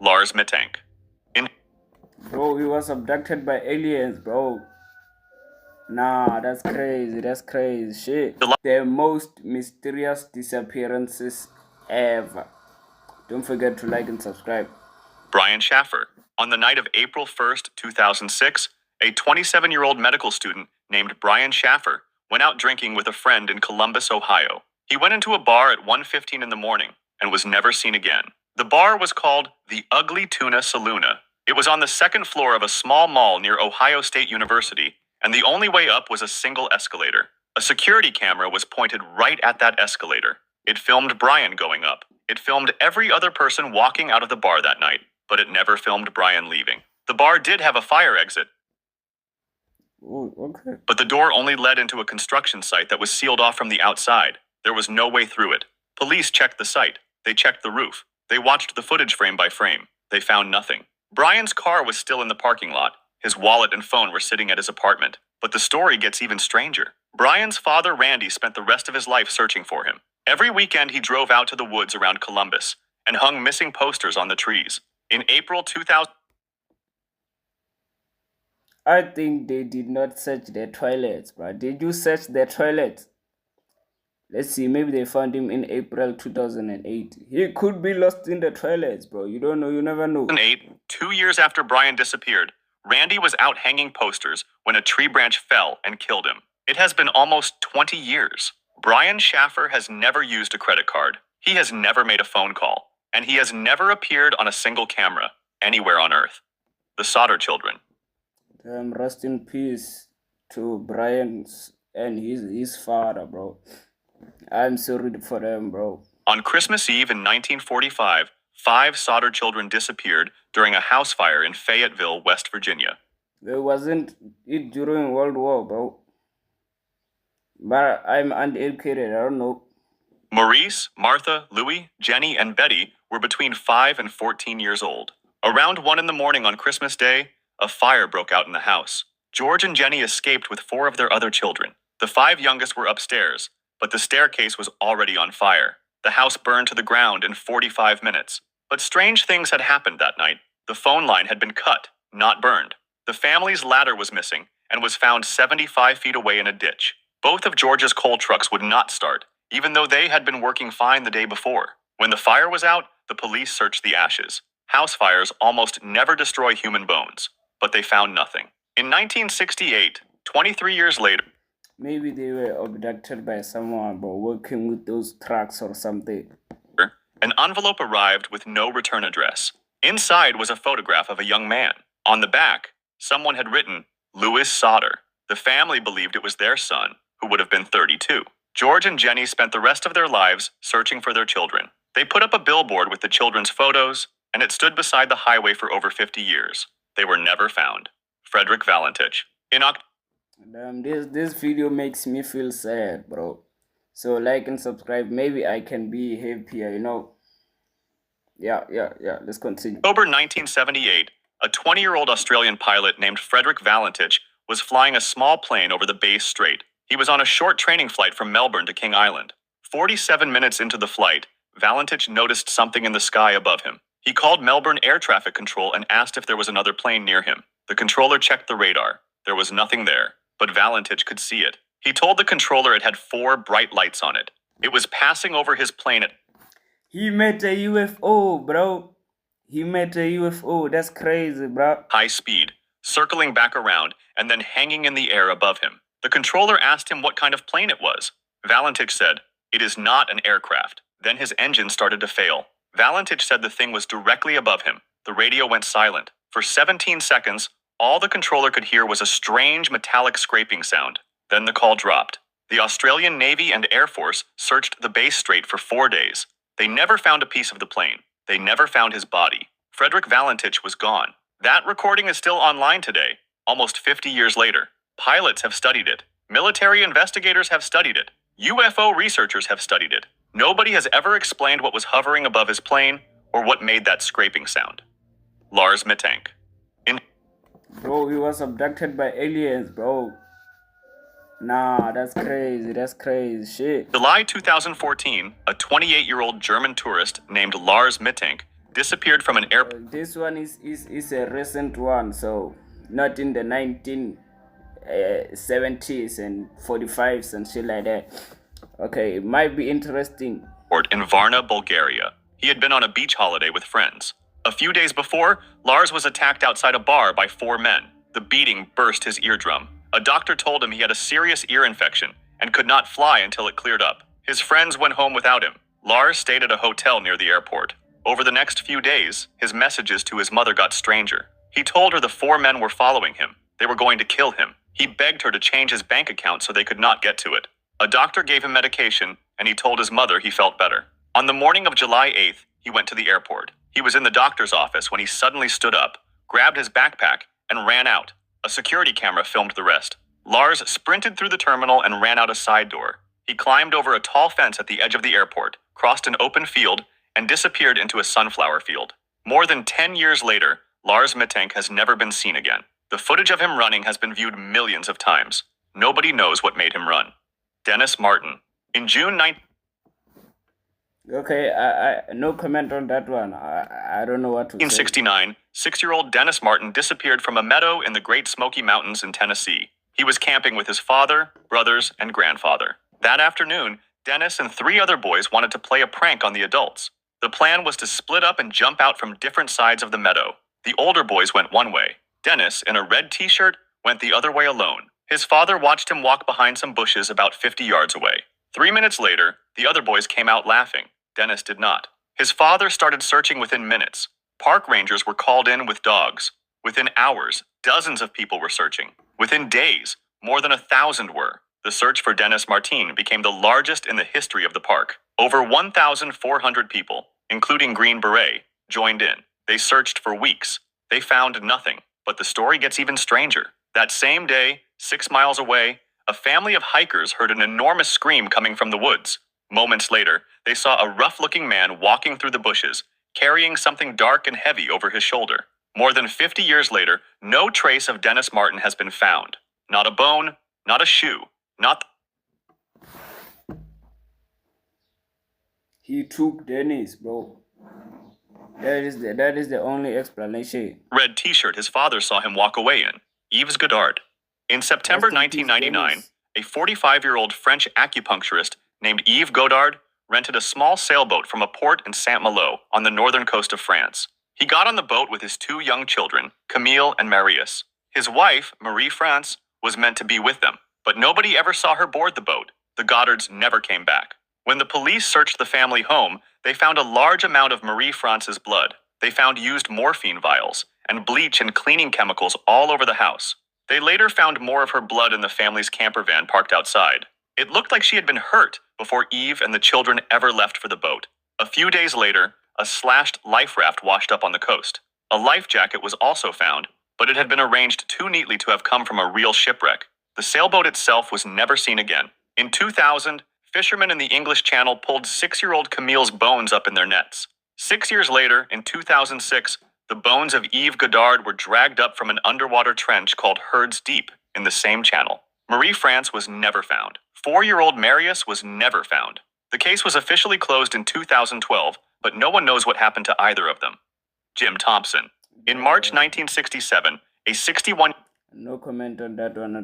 Lars Mittank. In Bro, he was abducted by aliens, bro. Nah, that's crazy. That's crazy. Shit. July, The most mysterious disappearances ever. Don't forget to like and subscribe. Brian Schaffer. On the night of April 1st, 2006, a 27-year-old medical student named Brian Schaffer went out drinking with a friend in Columbus, Ohio. He went into a bar at 1:15 in the morning and was never seen again. The bar was called the Ugly Tuna Saloona. It was on the second floor of a small mall near Ohio State University, and the only way up was a single escalator. A security camera was pointed right at that escalator. It filmed Brian going up. It filmed every other person walking out of the bar that night, but it never filmed Brian leaving. The bar did have a fire exit, Oh, okay. but the door only led into a construction site that was sealed off from the outside. There was no way through it. Police checked the site. They checked the roof. They watched the footage frame by frame. They found nothing. Brian's car was still in the parking lot. His wallet and phone were sitting at his apartment. But the story gets even stranger. Brian's father, Randy, spent the rest of his life searching for him. Every weekend, he drove out to the woods around Columbus and hung missing posters on the trees. In April 2000, I think they did not search their toilets, bro. Did you search their toilets? Let's see, maybe they found him in April 2008. He could be lost in the toilets, bro. You don't know, you never know. 2 years after Brian disappeared, Randy was out hanging posters when a tree branch fell and killed him. It has been almost 20 years. Brian Schaffer has never used a credit card. He has never made a phone call. And he has never appeared on a single camera anywhere on Earth. The Sodder children. Rest in peace to Brian's and his father, bro. I'm sorry for them, bro. On Christmas Eve in 1945, 5 Sodder children disappeared during a house fire in Fayetteville, West Virginia. There wasn't it during World War, bro. But I'm uneducated, I don't know. Maurice, Martha, Louis, Jenny, and Betty were between 5 and 14 years old. Around 1 in the morning on Christmas Day, a fire broke out in the house. George and Jenny escaped with 4 of their other children. The 5 youngest were upstairs, but the staircase was already on fire. The house burned to the ground in 45 minutes. But strange things had happened that night. The phone line had been cut, not burned. The family's ladder was missing and was found 75 feet away in a ditch. Both of George's coal trucks would not start, even though they had been working fine the day before. When the fire was out, the police searched the ashes. House fires almost never destroy human bones, but they found nothing. In 1968, 23 years later, maybe they were abducted by someone, but working with those trucks or something. An envelope arrived with no return address. Inside was a photograph of a young man. On the back, someone had written, Louis Sodder. The family believed it was their son, who would have been 32. George and Jenny spent the rest of their lives searching for their children. They put up a billboard with the children's photos, and it stood beside the highway for over 50 years. They were never found. Frederick Valentich. Damn, this video makes me feel sad, bro. So like and subscribe. Maybe I can be happier, you know. Yeah. Let's continue. October 1978, a 20-year-old Australian pilot named Frederick Valentich was flying a small plane over the Bass Strait. He was on a short training flight from Melbourne to King Island. 47 minutes into the flight, Valentich noticed something in the sky above him. He called Melbourne Air Traffic Control and asked if there was another plane near him. The controller checked the radar. There was nothing there, but Valentich could see it. He told the controller it had 4 bright lights on it. It was passing over his plane at He met a UFO, bro. He met a UFO. That's crazy, bro. high speed, circling back around, and then hanging in the air above him. The controller asked him what kind of plane it was. Valentich said, "It is not an aircraft." Then his engine started to fail. Valentich said the thing was directly above him. The radio went silent. For 17 seconds, all the controller could hear was a strange metallic scraping sound. Then the call dropped. The Australian Navy and Air Force searched the Bass Strait for 4 days. They never found a piece of the plane. They never found his body. Frederick Valentich was gone. That recording is still online today, almost 50 years later. Pilots have studied it. Military investigators have studied it. UFO researchers have studied it. Nobody has ever explained what was hovering above his plane or what made that scraping sound. Lars Mittank. Bro, he was abducted by aliens, bro. Nah, that's crazy. That's crazy shit. July 2014, a 28-year-old German tourist named Lars Mittank disappeared from an airport. This one is a recent one, so not in the 1970s and 45s and shit like that. Okay, it might be interesting. In Varna, Bulgaria. He had been on a beach holiday with friends. A few days before, Lars was attacked outside a bar by 4 men. The beating burst his eardrum. A doctor told him he had a serious ear infection and could not fly until it cleared up. His friends went home without him. Lars stayed at a hotel near the airport. Over the next few days, his messages to his mother got stranger. He told her the 4 men were following him. They were going to kill him. He begged her to change his bank account so they could not get to it. A doctor gave him medication, and he told his mother he felt better. On the morning of July 8th, he went to the airport. He was in the doctor's office when he suddenly stood up, grabbed his backpack, and ran out. A security camera filmed the rest. Lars sprinted through the terminal and ran out a side door. He climbed over a tall fence at the edge of the airport, crossed an open field, and disappeared into a sunflower field. More than 10 years later, Lars Mittank has never been seen again. The footage of him running has been viewed millions of times. Nobody knows what made him run. Dennis Martin. In June 9th. Okay, I no comment on that one. I don't know what to say. 1969, 6-year-old Dennis Martin disappeared from a meadow in the Great Smoky Mountains in Tennessee. He was camping with his father, brothers, and grandfather. That afternoon, Dennis and 3 other boys wanted to play a prank on the adults. The plan was to split up and jump out from different sides of the meadow. The older boys went one way. Dennis, in a red t-shirt, went the other way alone. His father watched him walk behind some bushes about 50 yards away. 3 minutes later, the other boys came out laughing. Dennis did not. His father started searching within minutes. Park rangers were called in with dogs. Within hours, dozens of people were searching. Within days, more than 1,000 were. The search for Dennis Martin became the largest in the history of the park. Over 1,400 people, including Green Beret, joined in. They searched for weeks. They found nothing. But the story gets even stranger. That same day, 6 miles away, a family of hikers heard an enormous scream coming from the woods. Moments later, they saw a rough-looking man walking through the bushes, carrying something dark and heavy over his shoulder. More than 50 years later, no trace of Dennis Martin has been found. Not a bone, not a shoe, not... He took Dennis, bro. That is the only explanation. Red t-shirt his father saw him walk away in. Yves Godard. In September Rest in peace, 1999, Dennis. a 45-year-old French acupuncturist named Yves Godard rented a small sailboat from a port in Saint-Malo on the northern coast of France. He got on the boat with his 2 young children, Camille and Marius. His wife, Marie-France, was meant to be with them, but nobody ever saw her board the boat. The Goddards never came back. When the police searched the family home, they found a large amount of Marie-France's blood. They found used morphine vials and bleach and cleaning chemicals all over the house. They later found more of her blood in the family's camper van parked outside. It looked like she had been hurt before Eve and the children ever left for the boat. A few days later, a slashed life raft washed up on the coast. A life jacket was also found, but it had been arranged too neatly to have come from a real shipwreck. The sailboat itself was never seen again. In 2000, fishermen in the English Channel pulled 6-year-old Camille's bones up in their nets. 6 years later, in 2006, the bones of Yves Godard were dragged up from an underwater trench called Herd's Deep in the same channel. Marie-France was never found. 4-year-old Marius was never found. The case was officially closed in 2012, but no one knows what happened to either of them. Jim Thompson. In March 1967, a 61-year-old No comment on that one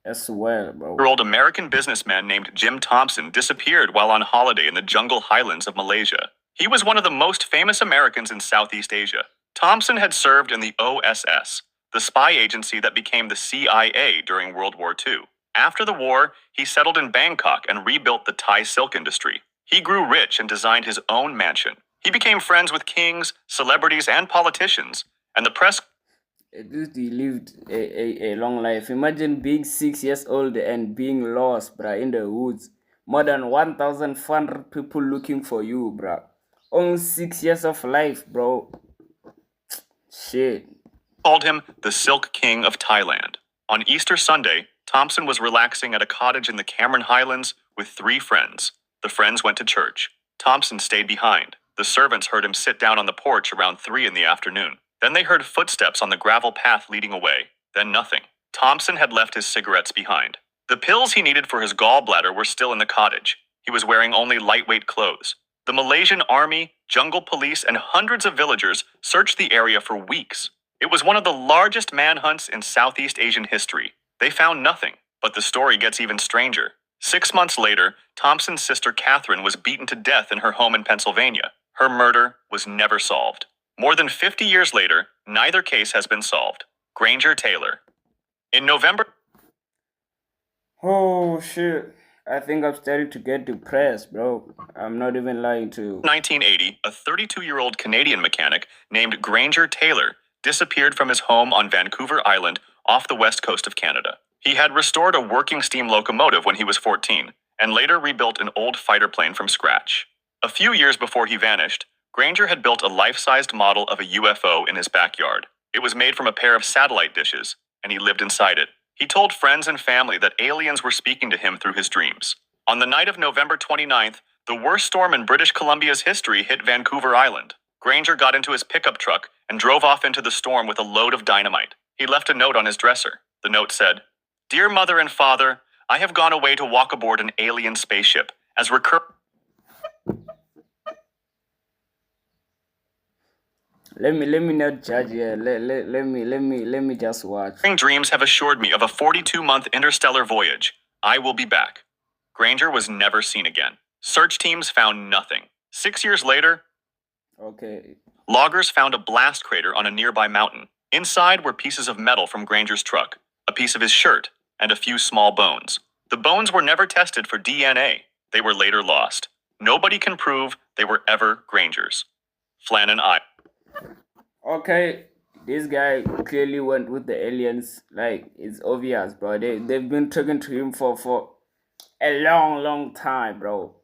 as well, bro. American businessman named Jim Thompson disappeared while on holiday in the jungle highlands of Malaysia. He was one of the most famous Americans in Southeast Asia. Thompson had served in the OSS, the spy agency that became the CIA during World War II. After the war, he settled in Bangkok and rebuilt the Thai silk industry. He grew rich and designed his own mansion. He became friends with kings, celebrities, and politicians, and the press At least he lived a long life. Imagine being 6 years old and being lost, bruh, in the woods. More than 1,400 people looking for you, bruh. Only 6 years of life, bro. Shit. called him the Silk King of Thailand. On Easter Sunday, Thompson was relaxing at a cottage in the Cameron Highlands with 3 friends. The friends went to church. Thompson stayed behind. The servants heard him sit down on the porch around 3 in the afternoon. Then they heard footsteps on the gravel path leading away. Then nothing. Thompson had left his cigarettes behind. The pills he needed for his gallbladder were still in the cottage. He was wearing only lightweight clothes. The Malaysian army, jungle police, and hundreds of villagers searched the area for weeks. It was one of the largest manhunts in Southeast Asian history. They found nothing, but the story gets even stranger. 6 months later, Thompson's sister Catherine was beaten to death in her home in Pennsylvania. Her murder was never solved. More than 50 years later, neither case has been solved. Granger Taylor. In November Oh shit. I think I'm starting to get depressed, bro. I'm not even lying to you. 1980, a 32-year-old Canadian mechanic named Granger Taylor disappeared from his home on Vancouver Island off the west coast of Canada. He had restored a working steam locomotive when he was 14, and later rebuilt an old fighter plane from scratch. A few years before he vanished, Granger had built a life-sized model of a UFO in his backyard. It was made from a pair of satellite dishes, and he lived inside it. He told friends and family that aliens were speaking to him through his dreams. On the night of November 29th, the worst storm in British Columbia's history hit Vancouver Island. Granger got into his pickup truck and drove off into the storm with a load of dynamite. He left a note on his dresser. The note said, "Dear Mother and Father, I have gone away to walk aboard an alien spaceship. As Let me not judge here. Let me just watch. recurring dreams have assured me of a 42-month interstellar voyage. I will be back." Granger was never seen again. Search teams found nothing. 6 years later, Okay. loggers found a blast crater on a nearby mountain. Inside were pieces of metal from Granger's truck, a piece of his shirt, and a few small bones. The bones were never tested for DNA. They were later lost. Nobody can prove they were ever Granger's. Flannan I. Okay. This guy clearly went with the aliens. Like, it's obvious, bro. They've been talking to him for a long time, bro.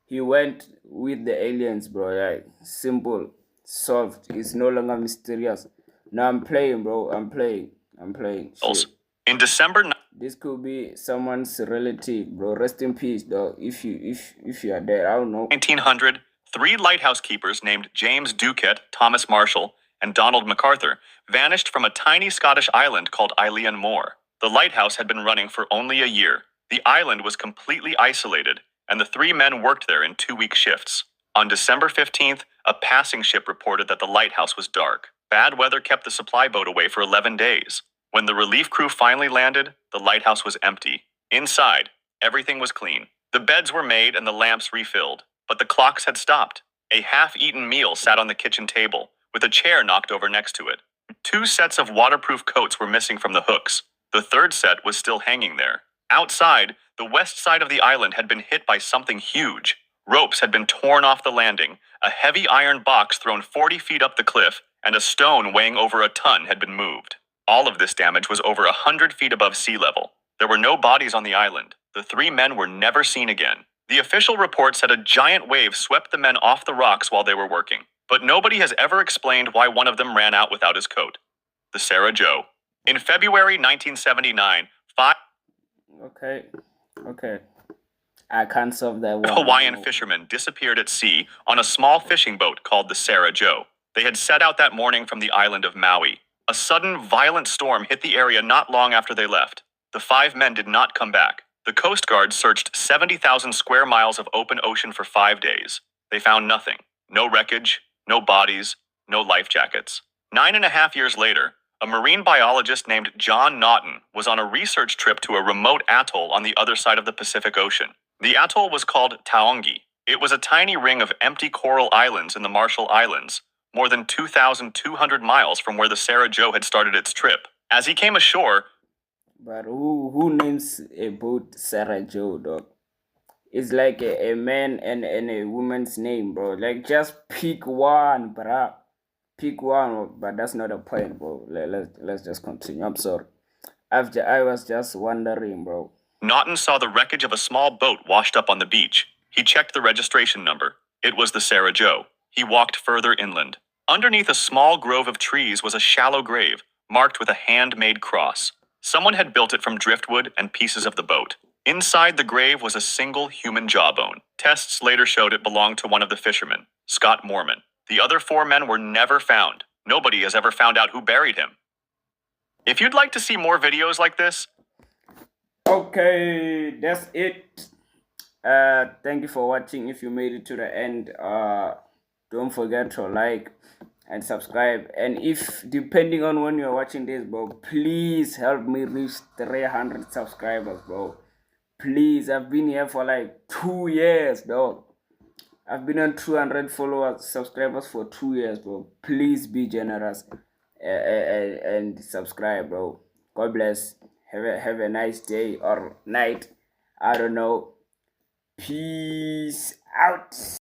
He went with the aliens, bro. Like, simple, solved. It's no longer mysterious. Now I'm playing, bro. I'm playing. Shit. In December This could be someone's relative, bro. Rest in peace, though. If you are dead, I don't know. 1900, 3 lighthouse keepers named James Duquette, Thomas Marshall, and Donald MacArthur vanished from a tiny Scottish island called Eilean Moor. The lighthouse had been running for only a year. The island was completely isolated, and the 3 men worked there in 2-week shifts. On December 15th, a passing ship reported that the lighthouse was dark. Bad weather kept the supply boat away for 11 days. When the relief crew finally landed, the lighthouse was empty. Inside, everything was clean. The beds were made and the lamps refilled, but the clocks had stopped. A half-eaten meal sat on the kitchen table, with a chair knocked over next to it. 2 sets of waterproof coats were missing from the hooks. The 3rd set was still hanging there. Outside, the west side of the island had been hit by something huge. Ropes had been torn off the landing, a heavy iron box thrown 40 feet up the cliff, and a stone weighing over a ton had been moved. All of this damage was over 100 feet above sea level. There were no bodies on the island. The 3 men were never seen again. The official report said a giant wave swept the men off the rocks while they were working, but nobody has ever explained why one of them ran out without his coat. The Sarah Joe. In February 1979, 5 Okay. I can't solve that one. Hawaiian fishermen disappeared at sea on a small fishing boat called the Sarah Joe. They had set out that morning from the island of Maui. A sudden, violent storm hit the area not long after they left. The 5 men did not come back. The Coast Guard searched 70,000 square miles of open ocean for 5 days. They found nothing. No wreckage, no bodies, no life jackets. 9.5 years later, a marine biologist named John Naughton was on a research trip to a remote atoll on the other side of the Pacific Ocean. The atoll was called Taongi. It was a tiny ring of empty coral islands in the Marshall Islands, more than 2,200 miles from where the Sarah Joe had started its trip. As he came ashore, But who names a boat Sarah Joe, dog? It's like a man and a woman's name, bro. Like, just pick one, bruh. Pick one, but that's not the point, bro. Let's just continue. I'm sorry. I was just wondering, bro. Naughton saw the wreckage of a small boat washed up on the beach. He checked the registration number. It was the Sarah Joe. He walked further inland. Underneath a small grove of trees was a shallow grave, marked with a handmade cross. Someone had built it from driftwood and pieces of the boat. Inside the grave was a single human jawbone. Tests later showed it belonged to one of the fishermen, Scott Mormon. The other 4 men were never found. Nobody has ever found out who buried him. If you'd like to see more videos like this, Okay, that's it. Thank you for watching. If you made it to the end, don't forget to like and subscribe. And if depending on when you're watching this, bro, please help me reach 300 subscribers, bro. Please, I've been here for like 2 years, dog. I've been on 200 followers, subscribers for 2 years, bro. Please be generous and subscribe, bro. God bless. Have a nice day or night. I don't know. Peace out.